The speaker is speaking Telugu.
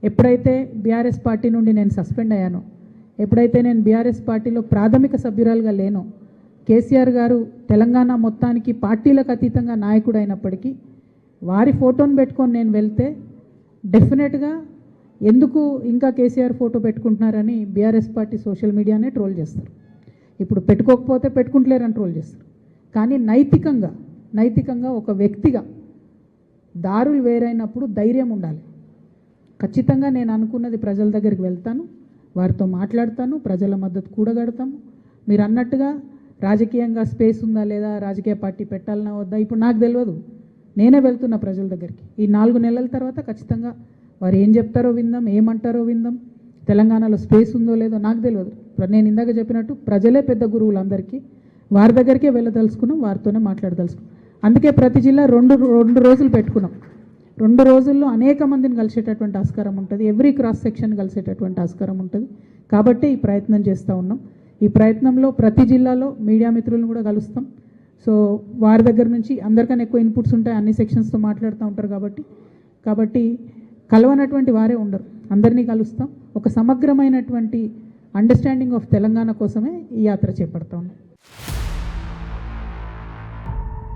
ఎప్పుడైతే బీఆర్ఎస్ పార్టీ నుండి నేను సస్పెండ్ అయ్యానో, ఎప్పుడైతే నేను బీఆర్ఎస్ పార్టీలో ప్రాథమిక సభ్యురాలుగా లేనో, కేసీఆర్ గారు తెలంగాణ మొత్తానికి పార్టీలకు అతీతంగా నాయకుడు అయినప్పటికీ వారి ఫోటోను పెట్టుకొని నేను వెళ్తే డెఫినెట్గా ఎందుకు ఇంకా కేసీఆర్ ఫోటో పెట్టుకుంటున్నారని బీఆర్ఎస్ పార్టీ సోషల్ మీడియానే ట్రోల్ చేస్తారు. ఇప్పుడు పెట్టుకోకపోతే పెట్టుకుంటలేరని ట్రోల్ చేస్తారు. కానీ నైతికంగా ఒక వ్యక్తిగా దారులు వేరైనప్పుడు ధైర్యం ఉండాలి. ఖచ్చితంగా నేను అనుకున్నది ప్రజల దగ్గరికి వెళ్తాను, వారితో మాట్లాడతాను, ప్రజల మద్దతు కూడగడతాము. మీరు అన్నట్టుగా రాజకీయంగా స్పేస్ ఉందా లేదా, రాజకీయ పార్టీ పెట్టాలన్నా వద్దా ఇప్పుడు నాకు తెలియదు. నేనే వెళ్తున్నా ప్రజల దగ్గరికి. ఈ 4 నెలల తర్వాత ఖచ్చితంగా వారు ఏం చెప్తారో విందాం, ఏమంటారో విందాం. తెలంగాణలో స్పేస్ ఉందో లేదో నాకు తెలియదు. నేను ఇందాక చెప్పినట్టు ప్రజలే పెద్ద గురువులు అందరికీ. వారి దగ్గరికే వెళ్ళదలుచుకున్నాం, వారితోనే మాట్లాడదలుచుకున్నాం. అందుకే ప్రతి జిల్లా రెండు రోజులు పెట్టుకున్నాం. 2 రోజుల్లో అనేక మందిని కలిసేటటువంటి ఆస్కారం ఉంటుంది. ఎవ్రీ క్రాస్ సెక్షన్ కలిసేటటువంటి ఆస్కారం ఉంటుంది. కాబట్టి ఈ ప్రయత్నం చేస్తూ ఉన్నాం. ఈ ప్రయత్నంలో ప్రతి జిల్లాలో మీడియా మిత్రులను కూడా కలుస్తాం. సో వారి దగ్గర నుంచి అందరికన్నా ఎక్కువ ఇన్పుట్స్ ఉంటాయి, అన్ని సెక్షన్స్తో మాట్లాడుతూ ఉంటారు. కాబట్టి కలవనటువంటి వారే ఉండరు, అందరినీ కలుస్తాం. ఒక సమగ్రమైనటువంటి అండర్స్టాండింగ్ ఆఫ్ తెలంగాణ కోసమే ఈ యాత్ర చేపడతా ఉన్నాం.